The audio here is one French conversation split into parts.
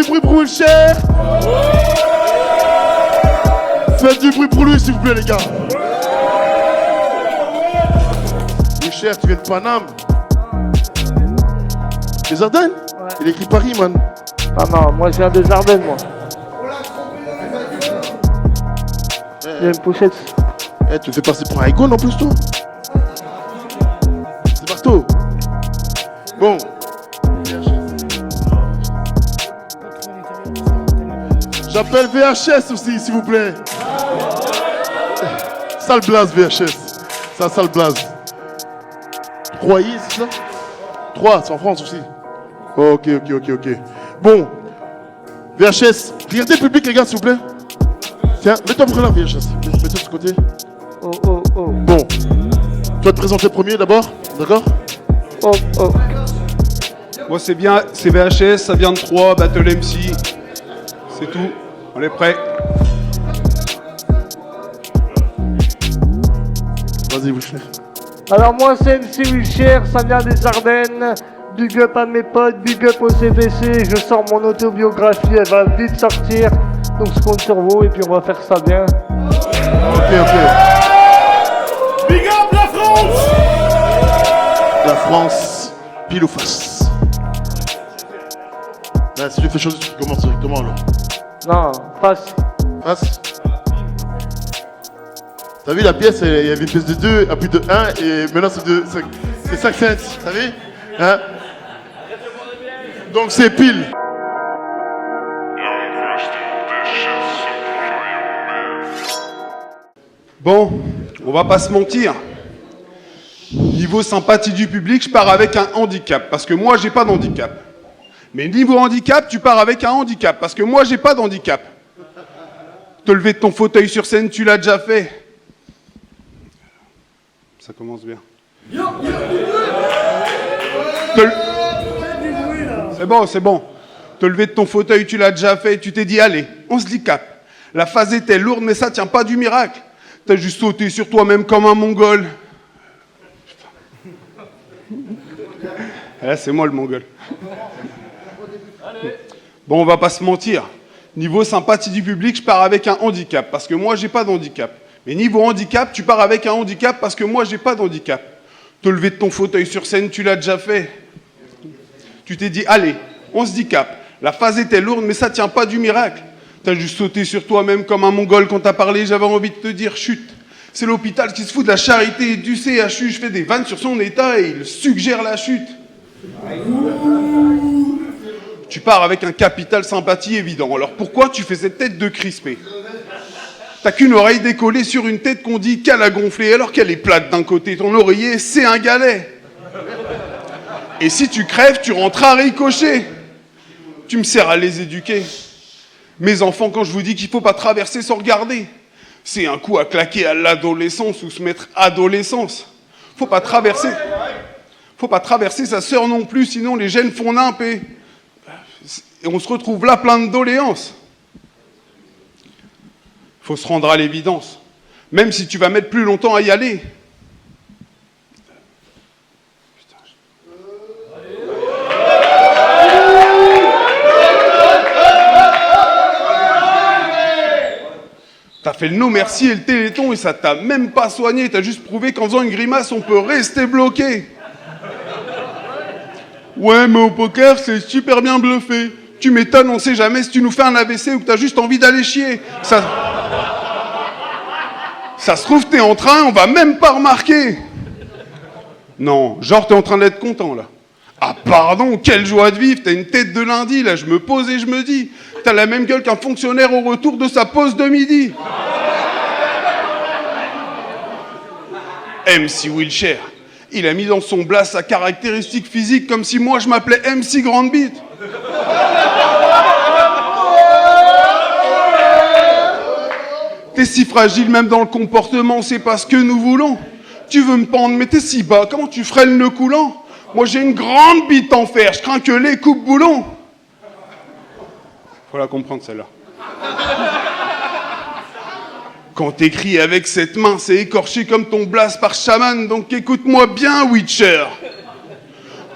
bruit pour Wilcher. Faites du bruit pour lui, s'il vous plaît, les gars. Wilcher, tu viens de Paname. Les Ardennes? Ouais. Il écrit Paris, man. Non, moi je viens des Ardennes, moi. J'ai une pochette. Eh, tu me fais passer pour un icône en plus, toi. C'est partout. Bon. J'appelle VHS aussi, s'il vous plaît. Sale blaze, VHS. C'est un sale blaze. Troyes, c'est ça? Troyes, c'est en France aussi. Ok. Bon. VHS, regardez le public, les gars, s'il vous plaît. Tiens, mets-toi pour là, VHS. Mets-toi de ce côté. Oh. Bon. Tu vas te présenter premier d'abord, d'accord? Oh. Moi c'est bien, c'est VHS, ça vient de 3, Battle MC. C'est tout, on est prêt. Vas-y, Wilcher. Alors moi c'est MC Wilcher, ça vient des Ardennes. Big up à mes potes, big up au CBC. Je sors mon autobiographie, elle va vite sortir. Donc je compte sur vous et puis on va faire ça bien. Ok. Big up la France! La France, pile ou face. Là, si tu fais chose, tu commences directement alors. Non, face. Face. T'as vu la pièce, il y avait une pièce de 2 à plus de 1 et maintenant c'est 5 cents, t'as vu? Hein? Donc c'est pile. Bon, on va pas se mentir. Niveau sympathie du public, je pars avec un handicap, parce que moi j'ai pas d'handicap. Mais niveau handicap, tu pars avec un handicap, parce que moi j'ai pas d'handicap. Te lever de ton fauteuil sur scène, tu l'as déjà fait. Ça commence bien. C'est bon. Te lever de ton fauteuil, tu l'as déjà fait, tu t'es dit, allez, on se handicap. La phase était lourde, mais ça tient pas du miracle. T'as juste sauté sur toi-même comme un mongol. Là, c'est moi le mongol. Bon, on va pas se mentir. Niveau sympathie du public, je pars avec un handicap, parce que moi, j'ai pas d'handicap. Mais niveau handicap, tu pars avec un handicap, parce que moi, j'ai pas d'handicap. Te lever de ton fauteuil sur scène, tu l'as déjà fait. Tu t'es dit, allez, on se handicap. La phase était lourde, mais ça tient pas du miracle. T'as juste sauté sur toi-même comme un mongol quand t'as parlé, j'avais envie de te dire, chut. C'est l'hôpital qui se fout de la charité et du CHU. Je fais des vannes sur son état et il suggère la chute. Tu pars avec un capital sympathie évident. Alors pourquoi tu fais cette tête de crispé? T'as qu'une oreille décollée sur une tête qu'on dit qu'elle a gonflé alors qu'elle est plate d'un côté. Ton oreiller, c'est un galet. Et si tu crèves, tu rentres à ricocher. Tu me sers à les éduquer. Mes enfants, quand je vous dis qu'il faut pas traverser sans regarder, c'est un coup à claquer à l'adolescence ou se mettre adolescence. Faut pas traverser sa sœur non plus, sinon les gènes font nimp et on se retrouve là plein de doléances. Faut se rendre à l'évidence. Même si tu vas mettre plus longtemps à y aller. T'as fait le non merci et le téléthon et ça t'a même pas soigné. T'as juste prouvé qu'en faisant une grimace, on peut rester bloqué. Ouais, mais au poker, c'est super bien bluffé. Tu m'étonnes, on sait jamais si tu nous fais un AVC ou que t'as juste envie d'aller chier. Ça se trouve, t'es en train, on va même pas remarquer. Non, genre t'es en train d'être content, là. Ah pardon, quelle joie de vivre, t'as une tête de lundi, là, je me pose et je me dis, t'as la même gueule qu'un fonctionnaire au retour de sa pause de midi. MC Wilcher, il a mis dans son blast sa caractéristique physique comme si moi je m'appelais MC Grande Bite. T'es si fragile même dans le comportement, c'est pas ce que nous voulons. Tu veux me pendre, mais t'es si bas, comment tu freines le coulant? Moi j'ai une grande bite en fer, je crains que les coupes boulons. Faut la comprendre celle-là. Quand t'écris avec cette main, c'est écorché comme ton blast par chaman, donc écoute-moi bien, Witcher.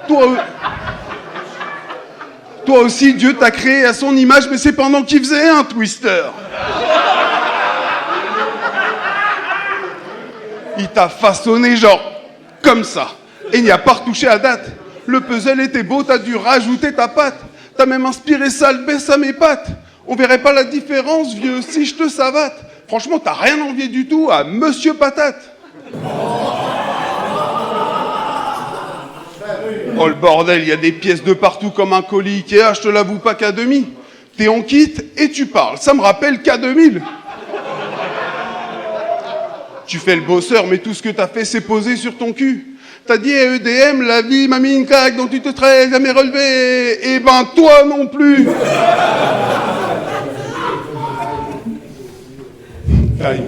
Toi Toi aussi, Dieu t'a créé à son image, mais c'est pendant qu'il faisait un twister. Il t'a façonné genre comme ça. Et il n'y a pas retouché à date. Le puzzle était beau, t'as dû rajouter ta patte. T'as même inspiré sale baisse à mes pattes. On verrait pas la différence, vieux, si je te savate. Franchement, t'as rien envié du tout à Monsieur Patate. Oh le bordel, il y a des pièces de partout comme un colis Ikea, je te l'avoue pas qu'à demi. T'es en kit et tu parles, ça me rappelle K2000. Tu fais le bosseur, mais tout ce que t'as fait, c'est poser sur ton cul. T'as dit à EDM, la vie m'a mis une claque dont tu te serais jamais relevé. Et ben toi non plus. Aïe.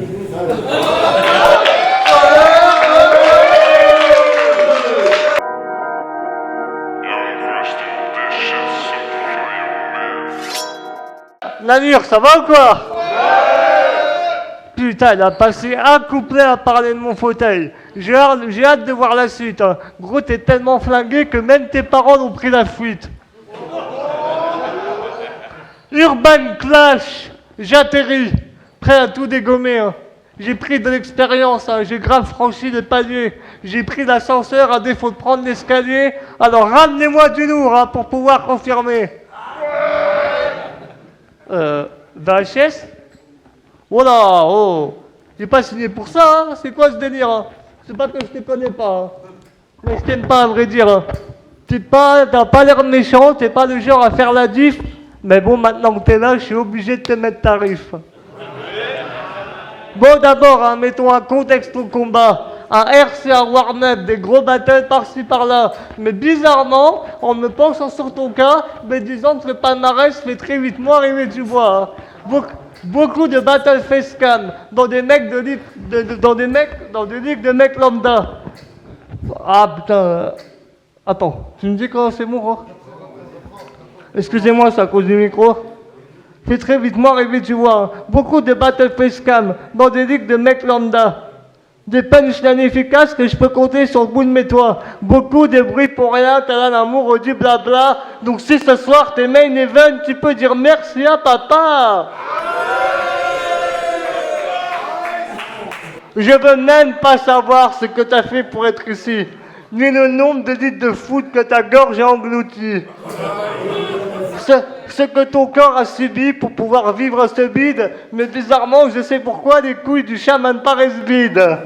Namur, ça va ou quoi? Putain, il a passé un couplet à parler de mon fauteuil. J'ai hâte de voir la suite. Hein. Gros, t'es tellement flingué que même tes parents ont pris la fuite. Urban Clash, j'atterris, prêt à tout dégommer. Hein. J'ai pris de l'expérience, hein. J'ai grave franchi des paliers. J'ai pris l'ascenseur à défaut de prendre l'escalier. Alors ramenez-moi du lourd hein, pour pouvoir confirmer. VHS? Oh là, oh, j'ai pas signé pour ça, hein. C'est quoi ce délire hein? C'est pas que je te connais pas, hein. Mais je t'aime pas à vrai dire. Hein. T'as pas l'air méchant, t'es pas le genre à faire la diff. Mais bon, maintenant que t'es là, je suis obligé de te mettre tarif. Bon, d'abord, hein, mettons un contexte au combat. Un RC, un warm-up, des gros battles par-ci par-là. Mais bizarrement, en me penchant sur ton cas, me disant que le palmarès fait très vite moi arriver du bois. Hein. Beaucoup de battle face cam dans des mecs dans des ligues de mecs lambda. Ah putain. Attends, tu me dis quand c'est bon, hein? Excusez-moi, c'est à cause du micro. Fait très vite moi arriver du bois. Hein. Beaucoup de battle face cam dans des ligues de mecs lambda. Des punchlines efficaces que je peux compter sur le bout de mes doigts. Beaucoup de bruit pour rien, t'as l'amour du blabla. Donc si ce soir t'es main event, tu peux dire merci à papa. Je veux même pas savoir ce que t'as fait pour être ici, ni le nombre de litres de foot que ta gorge a englouti. Ce que ton corps a subi pour pouvoir vivre ce bide, mais bizarrement, je sais pourquoi les couilles du chaman paraissent vides.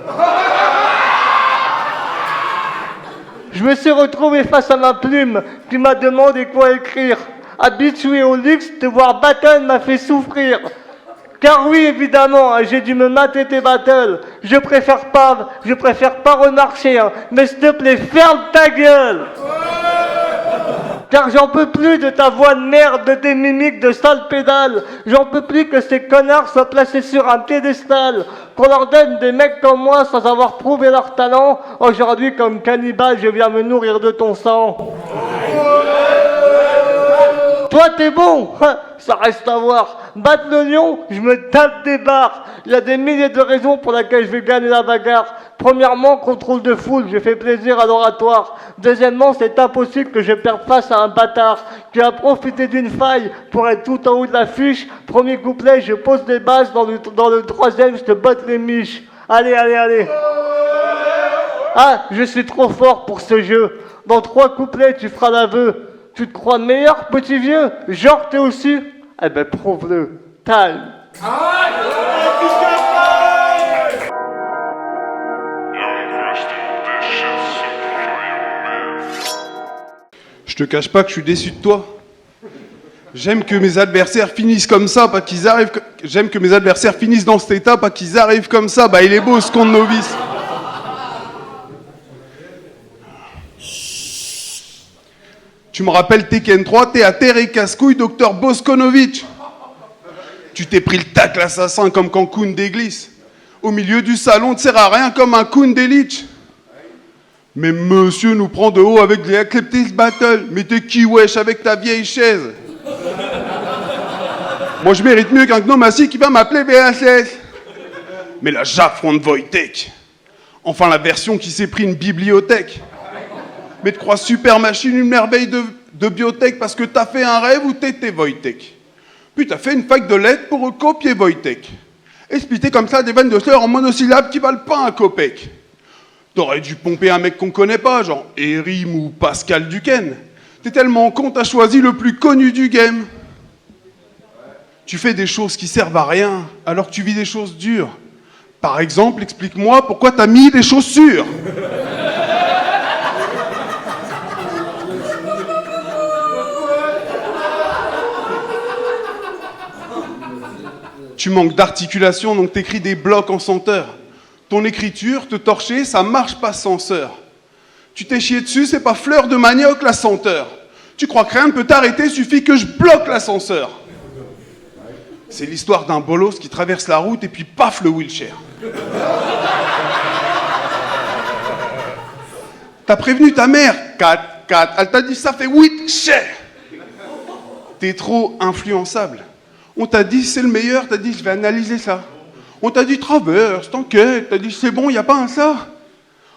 Je me suis retrouvé face à ma plume qui m'a demandé quoi écrire. Habitué au luxe, te voir battle m'a fait souffrir. Car oui, évidemment, j'ai dû me mater tes battles. Je préfère pas remarcher, hein, mais s'il te plaît, ferme ta gueule. Car j'en peux plus de ta voix de merde, de tes mimiques de sale pédale. J'en peux plus que ces connards soient placés sur un piédestal. Qu'on leur donne des mecs comme moi sans avoir prouvé leur talent. Aujourd'hui, comme cannibale, je viens me nourrir de ton sang. Toi, t'es bon, ça reste à voir. Battre le lion, je me tape des barres. Il y a des milliers de raisons pour lesquelles je vais gagner la bagarre. Premièrement, contrôle de foule, je fais plaisir à l'oratoire. Deuxièmement, c'est impossible que je perde face à un bâtard qui a profité d'une faille pour être tout en haut de l'affiche. Premier couplet, je pose des bases. Dans le troisième, je te botte les miches. Allez, allez, allez. Ah, je suis trop fort pour ce jeu. Dans 3 couplets, tu feras l'aveu. Tu te crois meilleur, petit vieux? Genre, t'es aussi? Eh ben, prouve-le. Time. Je te cache pas que je suis déçu de toi. J'aime que mes adversaires finissent comme ça, pas qu'ils arrivent... J'aime que mes adversaires finissent dans cet état, pas qu'ils arrivent comme ça. Bah, il est beau, ce con de novice. Tu me rappelles Tekken 3, t'es à terre et casse-couille, docteur Boskonovic. Tu t'es pris le tacle assassin comme quand Koundé glisse. Au milieu du salon, te sert à rien comme un Koundé Lich. Mais monsieur nous prend de haut avec les Ecliptic Battle. Mais t'es qui wesh avec ta vieille chaise? Moi je mérite mieux qu'un gnome assis qui va m'appeler VHS. Mais là j'affronte Wojtek. Enfin la version qui s'est pris une bibliothèque. Mais te crois super machine, une merveille De biotech parce que t'as fait un rêve ou t'étais Wojtek. Puis t'as fait une fac de lettres pour copier Wojtek. Expliquer comme ça des vannes de slurs en monosyllabes qui valent pas un copec. T'aurais dû pomper un mec qu'on connaît pas, genre Erim ou Pascal Duquesne. T'es tellement con, t'as choisi le plus connu du game. Tu fais des choses qui servent à rien, alors que tu vis des choses dures. Par exemple, explique-moi pourquoi t'as mis des chaussures. Tu manques d'articulation, donc t'écris des blocs en senteur. Ton écriture, te torcher, ça marche pas sans sœur. Tu t'es chié dessus, c'est pas fleur de manioc la senteur. Tu crois que rien ne peut t'arrêter, suffit que je bloque l'ascenseur. C'est l'histoire d'un bolos qui traverse la route et puis paf le wheelchair. T'as prévenu ta mère, 4, elle t'a dit ça fait 8 cher. T'es trop influençable. On t'a dit c'est le meilleur, t'as dit je vais analyser ça. On t'a dit traverse, t'enquête, t'as dit c'est bon, y a pas un ça.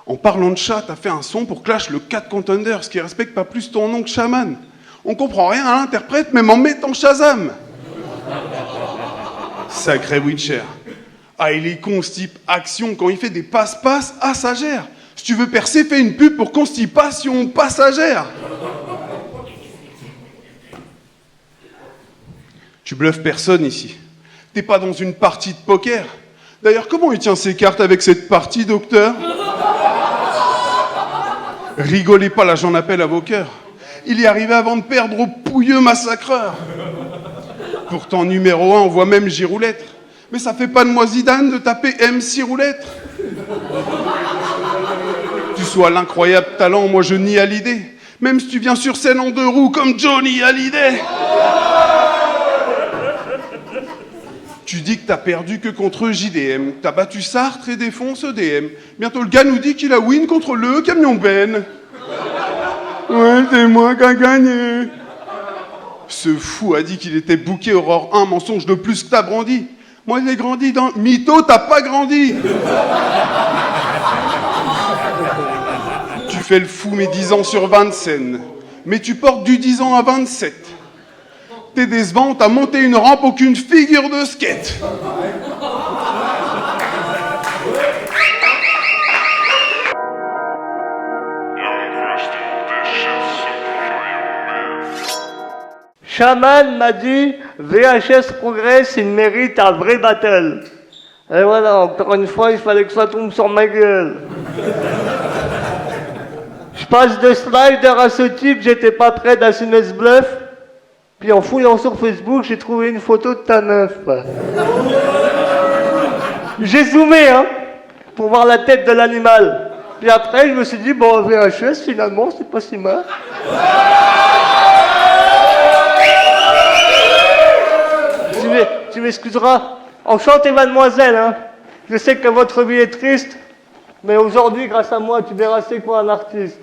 En parlant de chat, t'as fait un son pour Clash le 4 Contenders qui respecte pas plus ton nom que Shaman. On comprend rien à l'interprète, même en mettant Shazam. Sacré Witcher. Ah, il est con ce type, action, quand il fait des passe-passe, ah ça gère. Si tu veux percer, fais une pub pour constipation passagère. Tu bluffes personne ici. T'es pas dans une partie de poker. D'ailleurs, comment il tient ses cartes avec cette partie, docteur? Rigolez pas, là j'en appelle à vos cœurs. Il y est arrivé avant de perdre au pouilleux massacreur. Pourtant, numéro 1, on voit même Giroulette. Mais ça fait pas de moi Zidane de taper MC Roulette. Tu sois l'incroyable talent, moi je nie à l'idée. Même si tu viens sur scène en 2 roues comme Johnny Hallyday. Tu dis que t'as perdu que contre JDM. T'as battu Sartre et défonce EDM. Bientôt le gars nous dit qu'il a win contre le camion Ben. Ouais, c'est moi qui a gagné. Ce fou a dit qu'il était booké Aurore 1, mensonge de plus que t'as brandi. Moi j'ai grandi dans... Mytho, t'as pas grandi. Tu fais le fou mes 10 ans sur 20 scènes. Mais tu portes du 10 ans à 27. T'es décevant, t'as monté une rampe, aucune figure de skate. Shaman m'a dit VHS progresse, il mérite un vrai battle. Et voilà, encore une fois, il fallait que ça tombe sur ma gueule. Je passe de Slider à ce type, j'étais pas prêt d'assumer ce bluff. Puis en fouillant sur Facebook, j'ai trouvé une photo de ta meuf. J'ai zoomé, hein, pour voir la tête de l'animal. Puis après, je me suis dit, bon, VHS, finalement, c'est pas si mal. Tu m'excuseras. Enchanté, mademoiselle, hein. Je sais que votre vie est triste, mais aujourd'hui, grâce à moi, tu verras c'est quoi un artiste.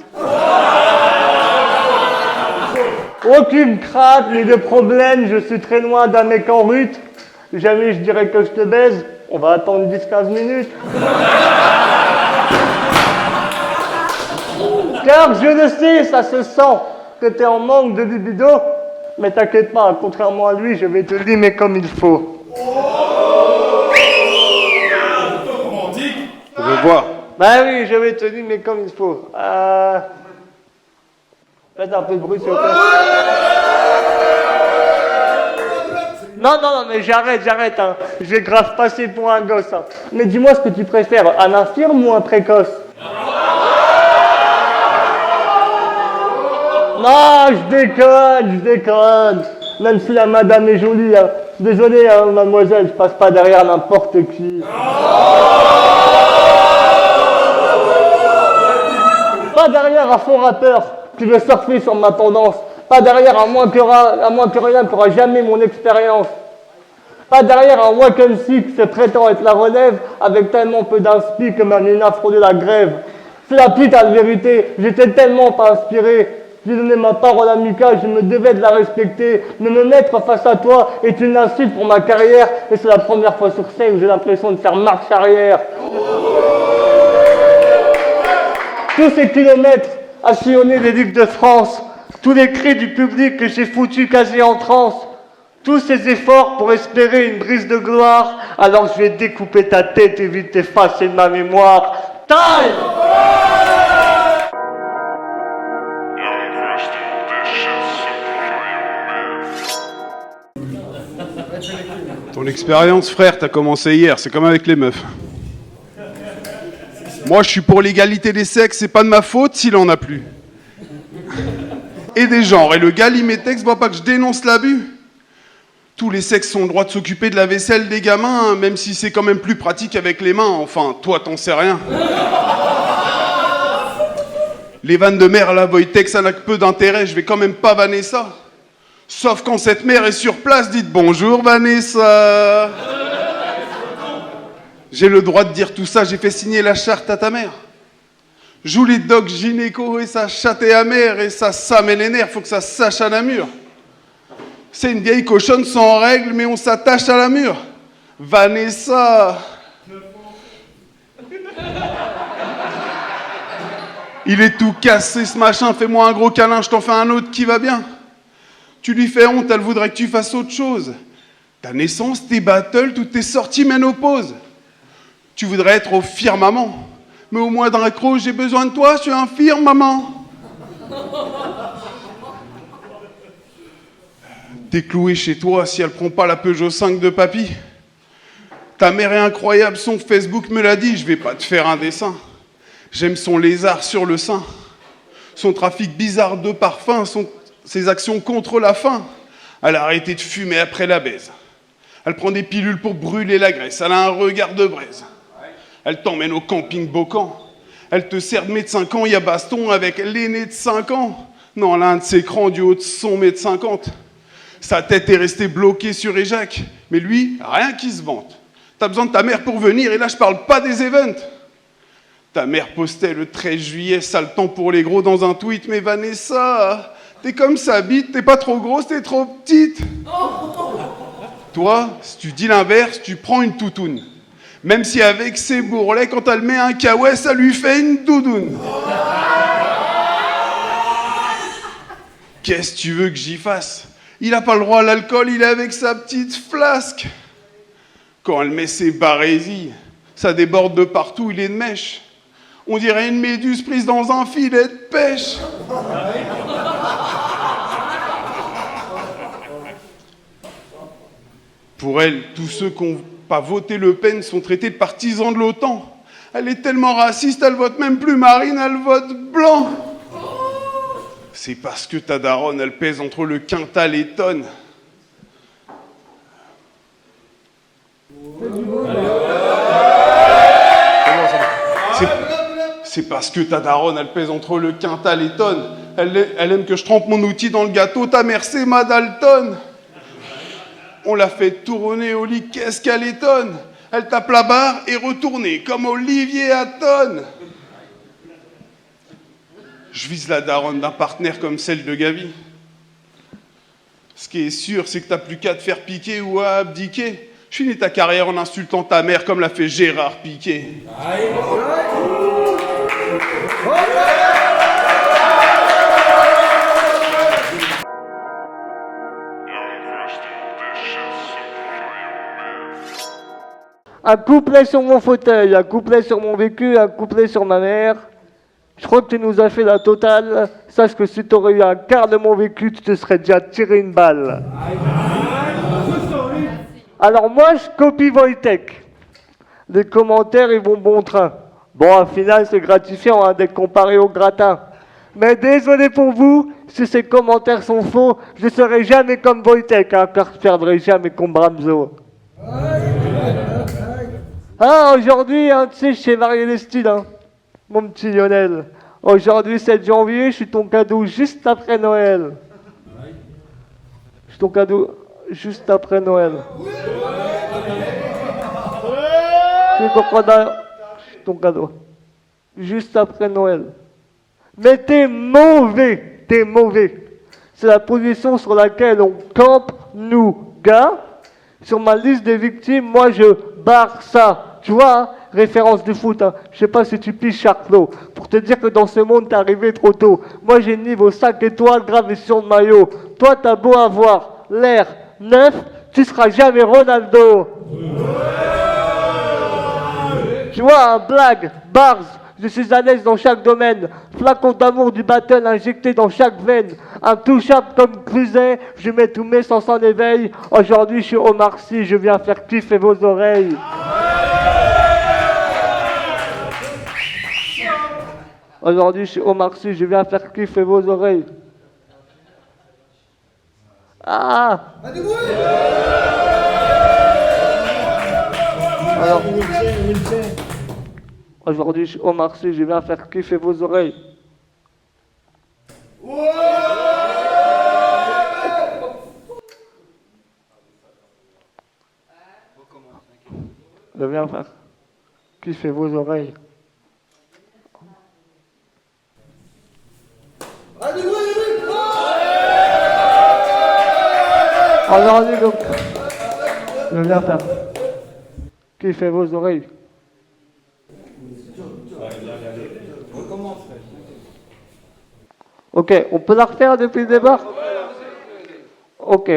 Aucune crainte ni de problème, je suis très loin d'un mec en rute. Jamais je dirais que je te baise, on va attendre 10-15 minutes. Car je le sais, ça se sent que t'es en manque de libido, mais t'inquiète pas, contrairement à lui, je vais te limer comme il faut. Je veux voir. Bah oui, je vais te limer comme il faut. Faites un peu de bruit, s'il vous plaît. Non, mais j'arrête, hein. Je vais grave passer pour un gosse, hein. Mais dis-moi ce que tu préfères, un infirme ou un précoce? Non, je déconne. Même si la madame est jolie, hein. Désolé, hein, mademoiselle, je passe pas derrière n'importe qui. Pas derrière un faux rappeur qui veut surfer sur ma tendance. Pas derrière un moins que rien qui aura jamais mon expérience. Pas derrière un Wack MC qui se prétend être la relève avec tellement peu d'inspi que ma nina frôlait la grève. C'est la putain de vérité, j'étais tellement pas inspiré. J'ai donné ma parole amicale, je me devais de la respecter. Mais me mettre face à toi est une insulte pour ma carrière. Et c'est la première fois sur scène où j'ai l'impression de faire marche arrière. Tous ces kilomètres à sillonner les ligues de France, tous les cris du public que j'ai foutu quasi en transe, tous ces efforts pour espérer une brise de gloire, alors je vais découper ta tête et vite t'effacer de ma mémoire. Time! Ton expérience, frère, t'as commencé hier, c'est comme avec les meufs. Moi, je suis pour l'égalité des sexes, c'est pas de ma faute s'il en a plus. Et des genres, et le gars Limetex voit pas que je dénonce l'abus. Tous les sexes ont le droit de s'occuper de la vaisselle des gamins, même si c'est quand même plus pratique avec les mains, enfin, toi, t'en sais rien. Les vannes de mère, la Voitex, ça n'a que peu d'intérêt, je vais quand même pas vanner ça. Sauf quand cette mère est sur place, dites bonjour Vanessa. J'ai le droit de dire tout ça, j'ai fait signer la charte à ta mère. Joue les docs gynéco et ça chatte et amère et ça same les nerfs, faut que ça sache à la mûre. C'est une vieille cochonne sans règles, mais on s'attache à la mûre. Vanessa. Il est tout cassé ce machin, fais-moi un gros câlin, je t'en fais un autre qui va bien. Tu lui fais honte, elle voudrait que tu fasses autre chose. Ta naissance, tes battles, toutes tes sorties ménopause. Tu voudrais être au firmament. Mais au moins d'un accro, j'ai besoin de toi, je suis un firmament. T'es cloué chez toi si elle prend pas la Peugeot 5 de papy. Ta mère est incroyable, son Facebook me l'a dit, je vais pas te faire un dessin. J'aime son lézard sur le sein. Son trafic bizarre de parfum, ses actions contre la faim. Elle a arrêté de fumer après la baise. Elle prend des pilules pour brûler la graisse. Elle a un regard de braise. Elle t'emmène au camping Bocan. Elle te sert de médecin quand il y a baston avec l'aîné de 5 ans. Non, l'un de ses crans du haut de son mètre 50. Sa tête est restée bloquée sur Éjac. Mais lui, rien qui se vante. T'as besoin de ta mère pour venir et là je parle pas des events. Ta mère postait le 13 juillet, sale temps pour les gros dans un tweet. Mais Vanessa, t'es comme sa bite, t'es pas trop grosse, t'es trop petite. Toi, si tu dis l'inverse, tu prends une toutoune. Même si avec ses bourrelets, quand elle met un kawaii, ça lui fait une doudoune. Qu'est-ce que tu veux que j'y fasse? Il a pas le droit à l'alcool, il est avec sa petite flasque. Quand elle met ses barésies, ça déborde de partout, il est de mèche. On dirait une méduse prise dans un filet de pêche. Pour elle, tous ceux qui n'ont pas voté Le Pen sont traités de partisans de l'OTAN. Elle est tellement raciste, elle vote même plus Marine, elle vote blanc. C'est parce que ta daronne, elle pèse entre le quintal et tonne. C'est parce que ta daronne, elle pèse entre le quintal et tonne. Elle aime que je trempe mon outil dans le gâteau. Ta mère, c'est ma Dalton. On l'a fait tourner au lit, qu'est-ce qu'elle étonne. Elle tape la barre et retournée, comme Olivier Hatton. Je vise la daronne d'un partenaire comme celle de Gavi. Ce qui est sûr, c'est que t'as plus qu'à te faire piquer ou à abdiquer. Je finis ta carrière en insultant ta mère comme l'a fait Gérard Piquet. Un couplet sur mon fauteuil, un couplet sur mon vécu, un couplet sur ma mère. Je crois que tu nous as fait la totale. Sache que si tu aurais eu un quart de mon vécu, tu te serais déjà tiré une balle. Alors moi, je copie Wojtek. Les commentaires, ils vont bon train. Bon, au final, c'est gratifiant hein, d'être comparé au gratin. Mais désolé pour vous, si ces commentaires sont faux, je ne serai jamais comme Wojtek, hein, car je ne perdrai jamais contre Bramzo. Ah, aujourd'hui, hein, tu sais, je sais varier les styles, hein, mon petit Lionel. Aujourd'hui, 7 janvier, je suis ton cadeau juste après Noël. Je suis ton cadeau juste après Noël. Je suis ton cadeau juste après Noël. Mais t'es mauvais, t'es mauvais. C'est la position sur laquelle on campe, nous, gars. Sur ma liste des victimes, moi, je barre ça. Tu vois, hein, référence de foot, hein. Je sais pas si tu piges Charclot. Pour te dire que dans ce monde, t'es arrivé trop tôt. Moi, j'ai le niveau 5 étoiles gravé sur le maillot. Toi, t'as beau avoir l'air neuf, tu seras jamais Ronaldo. Tu vois, un blague, bars, je suis à l'aise dans chaque domaine. Flacon d'amour du battle injecté dans chaque veine. Intouchable comme Cluzet, je mets tous mes sens en éveil. Aujourd'hui, je suis Omar Sy, je viens faire kiffer vos oreilles. Aujourd'hui, je suis Omar Sy, je viens faire kiffer vos oreilles. Ah! Alors, aujourd'hui, je suis Omar Sy, je viens faire kiffer vos oreilles. Je viens faire kiffer vos oreilles. Aujourd'hui, donc, je viens faire kiffer vos oreilles. Ok, on peut la refaire depuis le départ? Ok.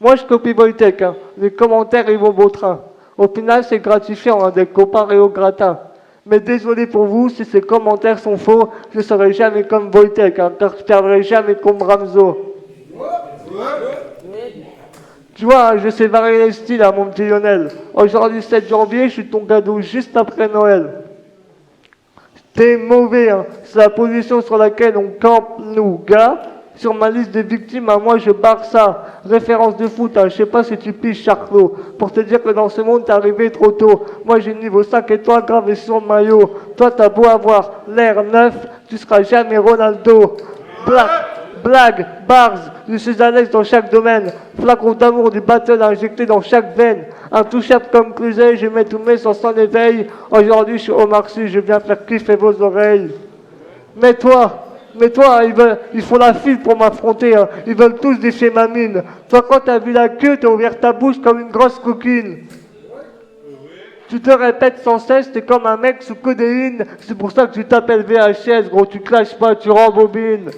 Moi, je copie Wojtek, hein. Les commentaires, ils vont beau train. Au final, c'est gratifiant, hein, d'être comparé au gratin. Mais désolé pour vous, si ces commentaires sont faux, je ne serai jamais comme Wojtek, hein, car je ne perdrai jamais comme Ramzo. Tu vois, hein, je sais varier les styles, hein, mon petit Lionel. Aujourd'hui, 7 janvier, je suis ton cadeau juste après Noël. T'es mauvais, hein. C'est la position sur laquelle on campe, nous, gars. Sur ma liste de victimes, à moi, je barre ça. Référence de foot, hein. Je sais pas si tu piges Charclot. Pour te dire que dans ce monde, t'es arrivé trop tôt. Moi, j'ai le niveau 5 étoiles gravé sur le maillot. Toi, t'as beau avoir l'air neuf, tu seras jamais Ronaldo. Blague, bars, je suis à l'aise dans chaque domaine. Flacon d'amour du battle injecté dans chaque veine. Intouchable comme Cluzet, je mets tous mes sens en éveil. Aujourd'hui, je suis Omar Sy, je viens faire kiffer vos oreilles. Mais toi, ils font la file pour m'affronter, hein. Ils veulent tous défier ma mine. Toi, quand t'as vu la queue, t'as ouvert ta bouche comme une grosse coquine. Tu te répètes sans cesse, t'es comme un mec sous codéine. C'est pour ça que tu t'appelles VHS, gros, tu clashes pas, tu rembobines.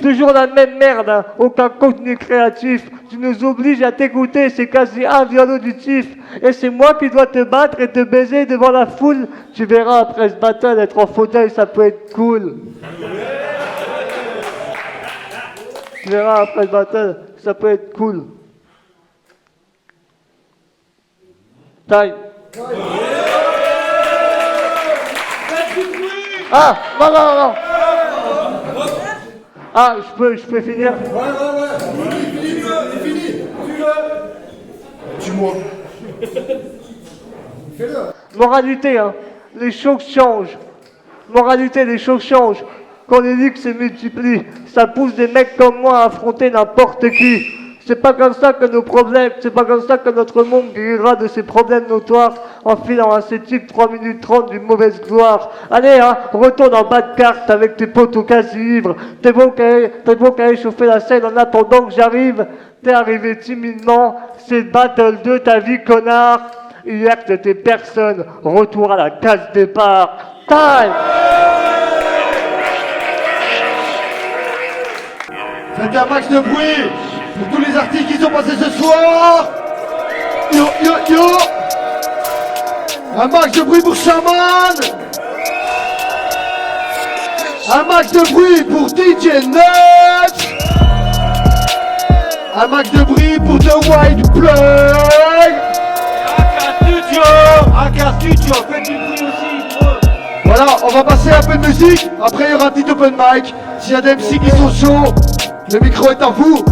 Toujours la même merde, hein. Aucun contenu créatif. Tu nous obliges à t'écouter, c'est quasi inviolauditif. Et c'est moi qui dois te battre et te baiser devant la foule. Tu verras après ce battle, être en fauteuil, ça peut être cool. Tu verras après ce battle, ça peut être cool. Time. Ah, non. Ah, je peux finir? Fini. Dis-moi. Moralité, hein. Les choses changent. Moralité, les choses changent. Quand les ligues se multiplient, ça pousse des mecs comme moi à affronter n'importe qui. C'est pas comme ça que nos problèmes, c'est pas comme ça que notre monde guérira de ses problèmes notoires en filant un type 3 minutes 30 d'une mauvaise gloire. Allez, hein, retourne en bas de carte avec tes potes au quasi ivres. T'es bon qu'à échauffer la scène en attendant que j'arrive. T'es arrivé timidement, c'est le battle de ta vie, connard. Hier t'étais personne, retour à la case départ. Time! Faites un max de bruit pour tous les artistes qui sont passés ce soir. Yo. Un max de bruit pour Shaman. Un max de bruit pour DJ Nuts. Un max de bruit pour The White Plug. AK Studio, faites du bruit aussi. Voilà, on va passer un peu de musique. Après, il y aura un petit open mic. S'il y a des MC qui sont chauds, le micro est à vous.